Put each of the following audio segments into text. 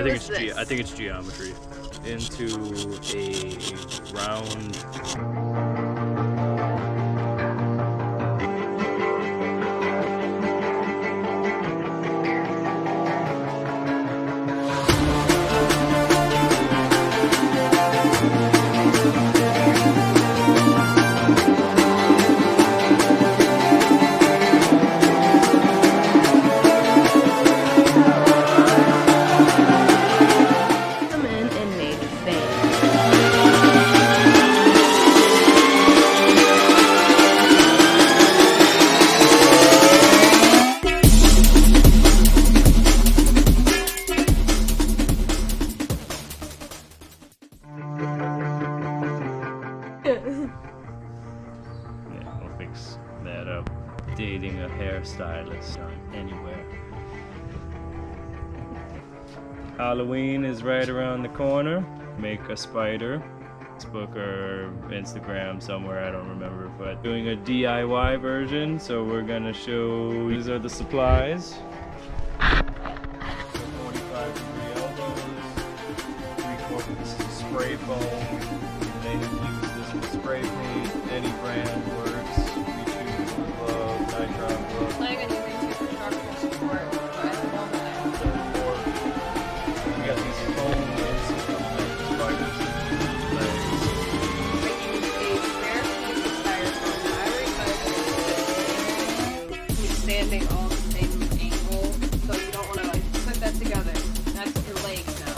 I think it's geometry. Into a round. That up dating a hairstylist anywhere. Halloween is right around the corner. Make a spider. Facebook or Instagram somewhere, I don't remember, but doing a DIY version, so we're gonna show these are the supplies. 45-degree elbows, 3/4 spray foam. They use this with spray paint, any brand works. Nitron glove. Planning on using two for structural support, but at the moment we got these foam spiders. I use a spare piece of styrofoam. I already cut it. Keep standing all the same angle, so you don't want to like put that together. That's your legs now.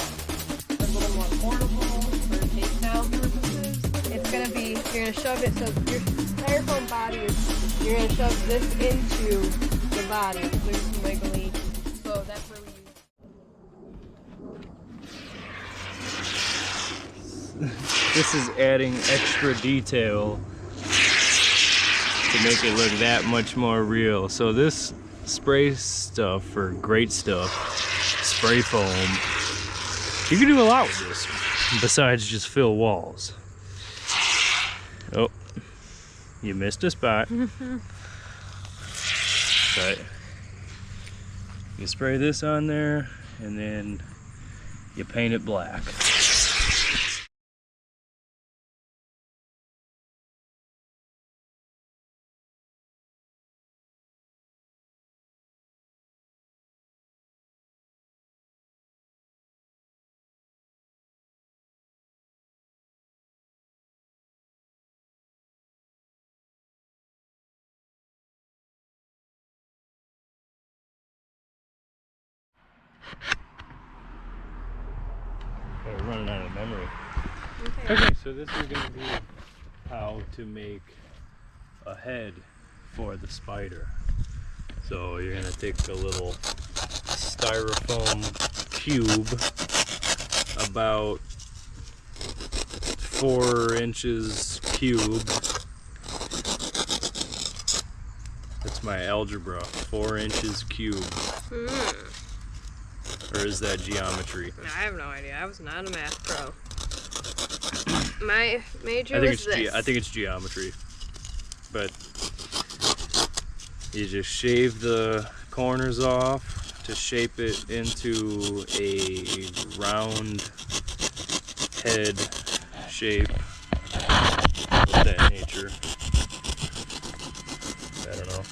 It's a little more portable for takedown purposes. It's gonna be, you're gonna shove it so your styrofoam body is. You're going to shove this into the body. There's some wiggly. So that's where we use. This is adding extra detail to make it look that much more real. So this spray stuff, or great stuff, spray foam, you can do a lot with this besides just fill walls. Oh. You missed a spot. But you spray this on there and then you paint it black. We're running out of memory. Okay, so this is going to be how to make a head for the spider. So you're going to take a little styrofoam cube about 4 inches cube. That's my algebra, 4 inches cube. Or is that geometry? I have no idea. I was not a math pro. My major was this. I think it's geometry. But you just shave the corners off to shape it into a round head shape of that nature. I don't know.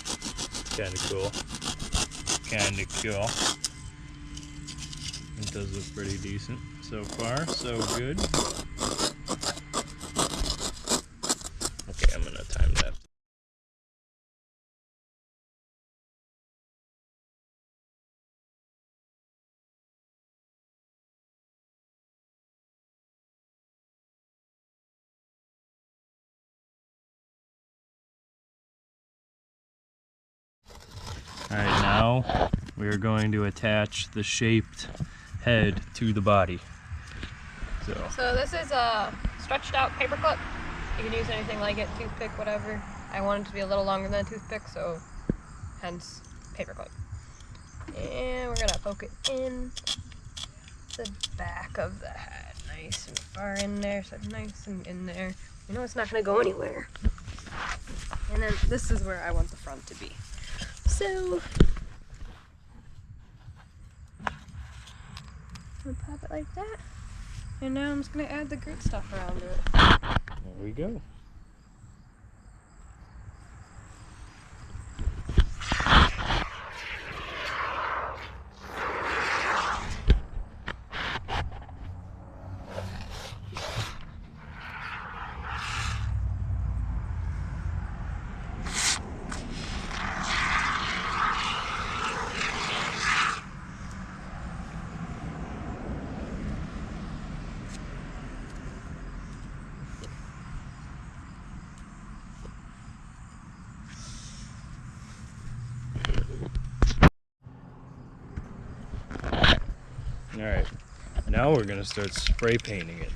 Kinda cool. Kinda cool. It does look pretty decent so far, so good. Okay, I'm gonna time that. Alright, now we're going to attach the shaped head to the body. So this is a stretched out paper clip. You can use anything like it, toothpick, whatever. I want it to be a little longer than a toothpick, so hence paper clip. And we're gonna poke it in the back of the head. Nice and far in there, so nice and in there. You know it's not gonna go anywhere. And then this is where I want the front to be. So And pop it like that. And now I'm just gonna add the grit stuff around it. There we go. Alright, now we're going to start spray painting it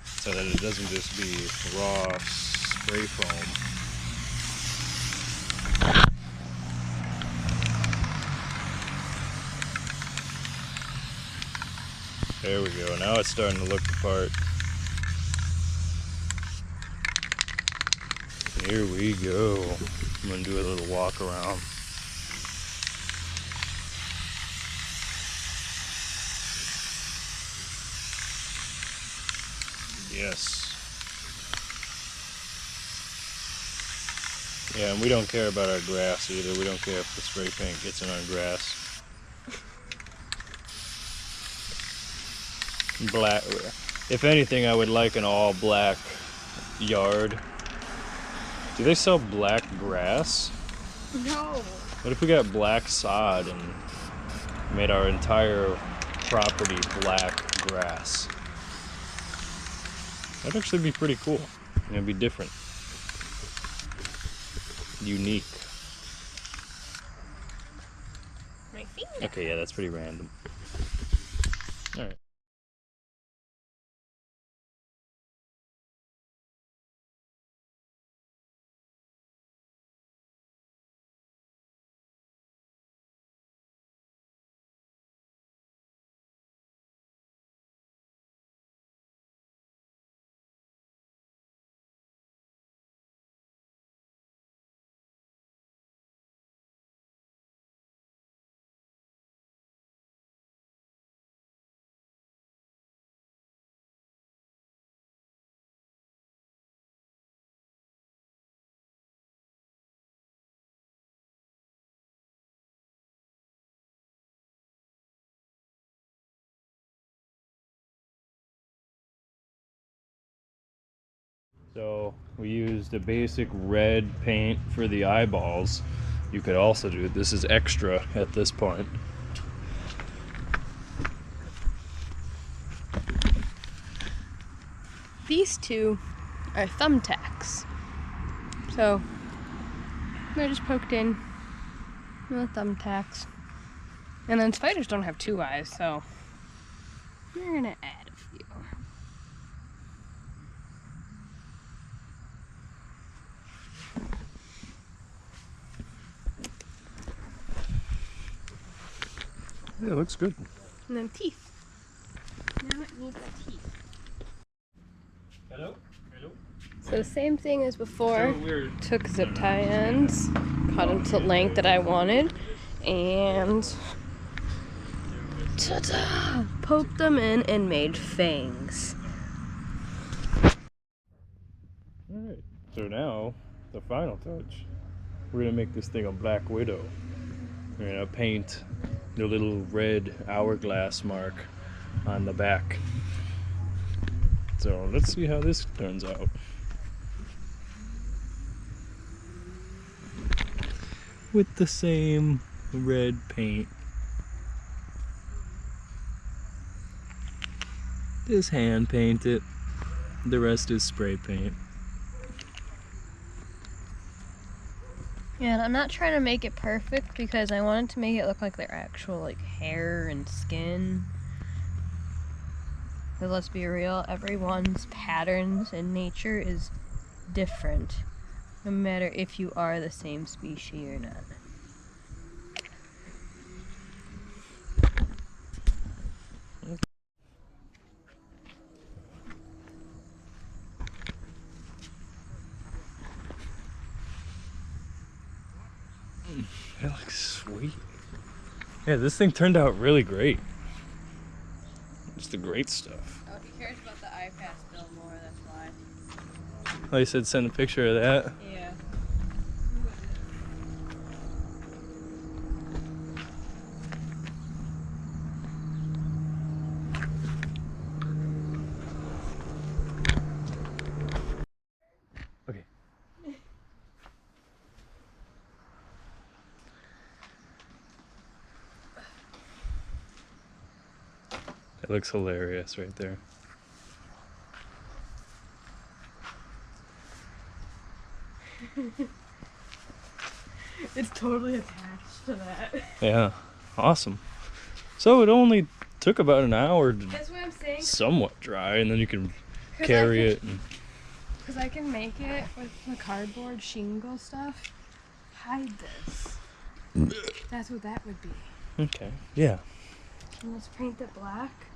so that it doesn't just be raw spray foam. There we go, now it's starting to look the part. Here we go. I'm going to do a little walk around. Yes. Yeah, and we don't care about our grass either. We don't care if the spray paint gets in our grass. Black. If anything, I would like an all black yard. Do they sell black grass? No. What if we got black sod and made our entire property black grass? That'd actually be pretty cool. It'd be different. Unique. My finger. Okay, yeah, that's pretty random. Alright. So we used a basic red paint for the eyeballs. You could also do it. This is extra at this point. These two are thumbtacks. So they're just poked in with thumbtacks. And then spiders don't have two eyes, so we're gonna add a few. Yeah, it looks good. And then teeth. Now it needs teeth. Hello? Hello? So same thing as before. So we're Took zip tie ends, cut them to the length that I wanted, and ta-da! Poked them in and made fangs. Alright, so now the final touch. We're gonna make this thing a Black Widow. We're gonna paint the little red hourglass mark on the back. So let's see how this turns out. With the same red paint. Just hand paint it. The rest is spray paint. Yeah, and I'm not trying to make it perfect because I wanted to make it look like their actual like hair and skin. But let's be real, everyone's patterns in nature is different, no matter if you are the same species or not. That looks sweet. Yeah, this thing turned out really great. the great stuff. Oh, he cares about the iPad still more, that's why. Oh, you said send a picture of that? Yeah. Okay. That looks hilarious right there. It's totally attached to that. Yeah, awesome. So it only took about an hour to That's what I'm saying. somewhat dry, and then you can carry it. Because I can make it with the cardboard shingle stuff. Hide this. That's what that would be. Okay, yeah. And let's paint it black.